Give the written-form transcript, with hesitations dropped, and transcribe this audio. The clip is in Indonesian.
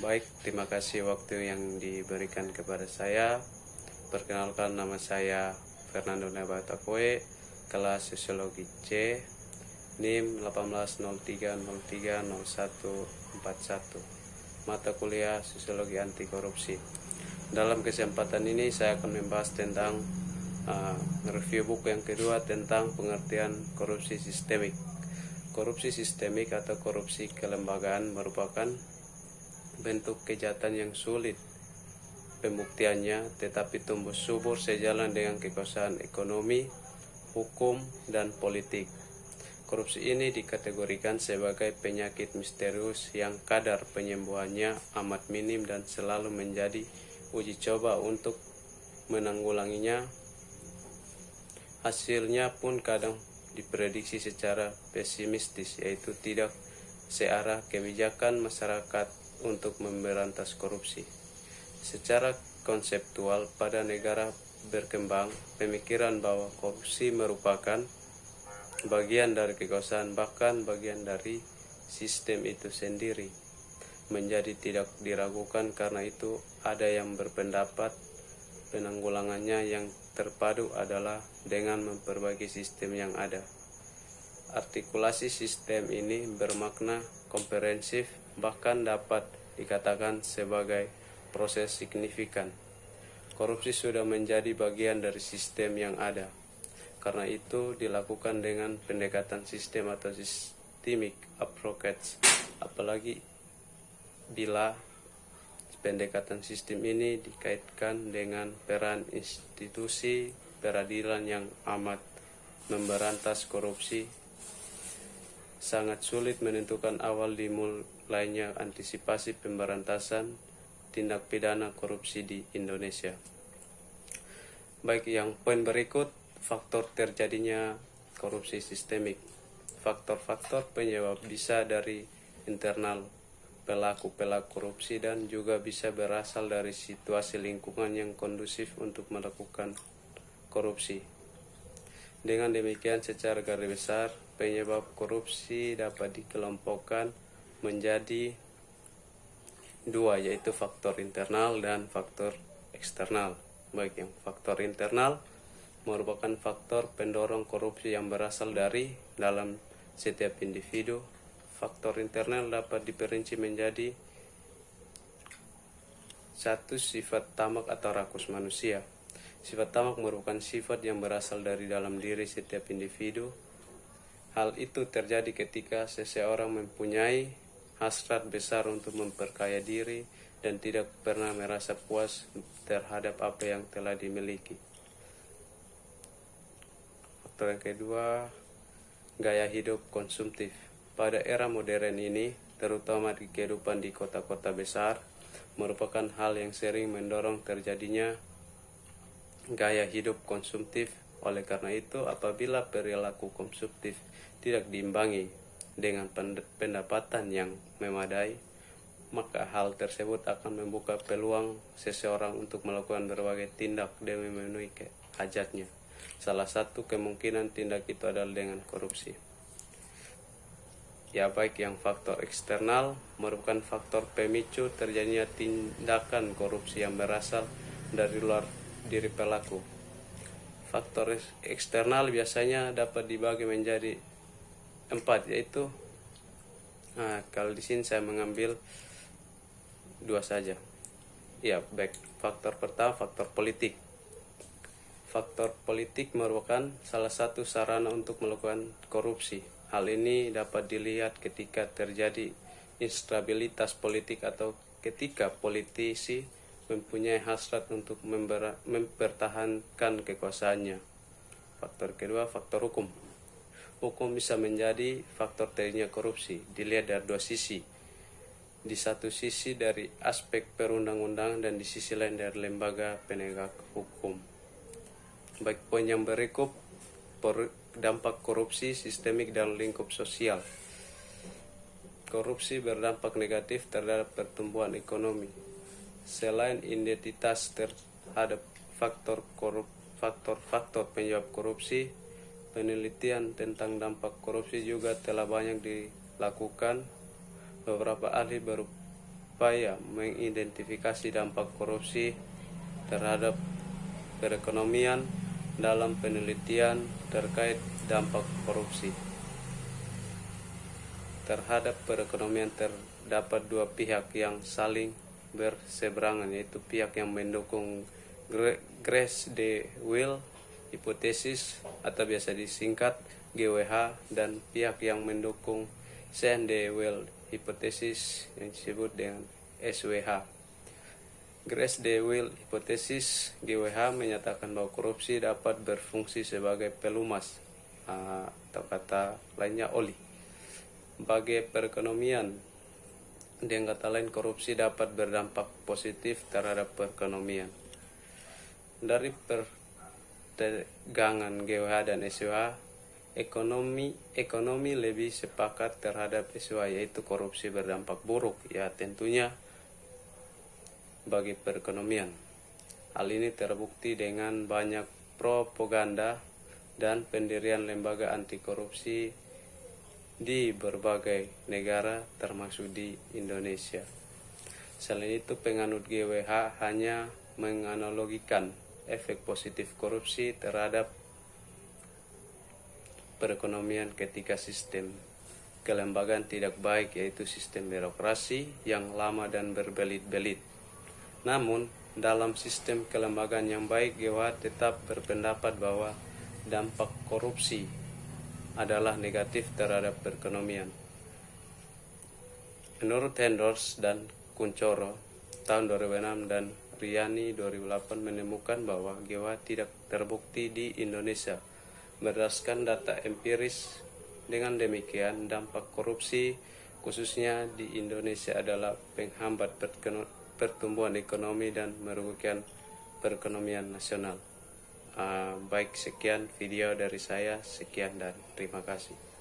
Baik, terima kasih waktu yang diberikan kepada saya. Perkenalkan, nama saya Fernando Nabatakoe, kelas Sosiologi C, NIM 1803030141, mata kuliah Sosiologi Anti Korupsi. Dalam kesempatan ini saya akan membahas tentang review buku yang kedua tentang pengertian korupsi sistemik. Korupsi sistemik atau korupsi kelembagaan merupakan bentuk kejahatan yang sulit pembuktiannya, tetapi tumbuh subur sejalan dengan kekuasaan ekonomi, hukum, dan politik. Korupsi ini dikategorikan sebagai penyakit misterius yang kadar penyembuhannya amat minim dan selalu menjadi uji coba untuk menanggulanginya. Hasilnya pun kadang diprediksi secara pesimistis, yaitu tidak searah kebijakan masyarakat untuk memberantas korupsi. Secara konseptual, pada negara berkembang, pemikiran bahwa korupsi merupakan bagian dari kekuasaan, bahkan bagian dari sistem itu sendiri, menjadi tidak diragukan. Karena itu, ada yang berpendapat penanggulangannya yang terpadu adalah dengan memperbaiki sistem yang ada. Artikulasi sistem ini bermakna komprehensif, bahkan dapat dikatakan sebagai proses signifikan. Korupsi sudah menjadi bagian dari sistem yang ada. Karena itu dilakukan dengan pendekatan sistem atau systemic approach, apalagi bila pendekatan sistem ini dikaitkan dengan peran institusi peradilan yang amat memberantas korupsi. Sangat sulit menentukan awal dimulainya antisipasi pemberantasan tindak pidana korupsi di Indonesia. Baik, yang poin berikut, faktor terjadinya korupsi sistemik. Faktor-faktor penyebab bisa dari internal pelaku-pelaku korupsi dan juga bisa berasal dari situasi lingkungan yang kondusif untuk melakukan korupsi. Dengan demikian, secara garis besar, penyebab korupsi dapat dikelompokkan menjadi dua, yaitu faktor internal dan faktor eksternal. Baik, yang faktor internal merupakan faktor pendorong korupsi yang berasal dari dalam setiap individu. Faktor internal dapat diperinci menjadi satu, sifat tamak atau rakus manusia. Sifat tamak merupakan sifat yang berasal dari dalam diri setiap individu. Hal itu terjadi ketika seseorang mempunyai hasrat besar untuk memperkaya diri dan tidak pernah merasa puas terhadap apa yang telah dimiliki. Faktor yang kedua, gaya hidup konsumtif. Pada era modern ini, terutama di kehidupan di kota-kota besar, merupakan hal yang sering mendorong terjadinya gaya hidup konsumtif. Oleh karena itu, apabila perilaku konsumtif tidak diimbangi dengan pendapatan yang memadai, maka hal tersebut akan membuka peluang seseorang untuk melakukan berbagai tindak demi memenuhi hajatnya. Salah satu kemungkinan tindak itu adalah dengan korupsi. Ya, baik, yang faktor eksternal merupakan faktor pemicu terjadinya tindakan korupsi yang berasal dari luar diri pelaku. Faktor eksternal biasanya dapat dibagi menjadi 4, yaitu kalau di sini saya mengambil 2 saja. Ya, baik. Faktor pertama, faktor politik. Faktor politik merupakan salah satu sarana untuk melakukan korupsi. Hal ini dapat dilihat ketika terjadi instabilitas politik atau ketika politisi mempunyai hasrat untuk mempertahankan kekuasaannya. Faktor kedua, faktor hukum. Hukum bisa menjadi faktor terjadinya korupsi, dilihat dari 2 sisi. Di satu sisi dari aspek perundang-undangan dan di sisi lain dari lembaga penegak hukum. Baik, poin yang berikut, dampak korupsi sistemik dalam lingkup sosial. Korupsi berdampak negatif terhadap pertumbuhan ekonomi. Selain identitas terhadap faktor penyebab korupsi, penelitian tentang dampak korupsi juga telah banyak dilakukan. Beberapa ahli berupaya mengidentifikasi dampak korupsi terhadap perekonomian dalam penelitian terkait dampak korupsi terhadap perekonomian. Terdapat dua pihak yang saling berseberangan, yaitu pihak yang mendukung Grace de Will hipotesis atau biasa disingkat GWH, dan pihak yang mendukung Shane de Will hipotesis yang disebut dengan SWH. Grace de Will hipotesis GWH menyatakan bahwa korupsi dapat berfungsi sebagai pelumas atau kata lainnya oli bagi perekonomian. Dengan kata lain, korupsi dapat berdampak positif terhadap perekonomian. Dari pertegangan GWH dan SWH, ekonomi lebih sepakat terhadap SWH, yaitu korupsi berdampak buruk, ya tentunya bagi perekonomian. Hal ini terbukti dengan banyak propaganda dan pendirian lembaga anti korupsi di berbagai negara termasuk di Indonesia. Selain itu, penganut GWH hanya menganalogikan efek positif korupsi terhadap perekonomian ketika sistem kelembagaan tidak baik, yaitu sistem birokrasi yang lama dan berbelit-belit. Namun, dalam sistem kelembagaan yang baik, GWH tetap berpendapat bahwa dampak korupsi adalah negatif terhadap perekonomian. Menurut Hendors dan Kuncoro tahun 2006 dan Riani 2008 menemukan bahwa GWH tidak terbukti di Indonesia berdasarkan data empiris. Dengan demikian, dampak korupsi khususnya di Indonesia adalah penghambat pertumbuhan ekonomi dan merugikan perekonomian nasional. Baik, sekian video dari saya. Sekian dan terima kasih.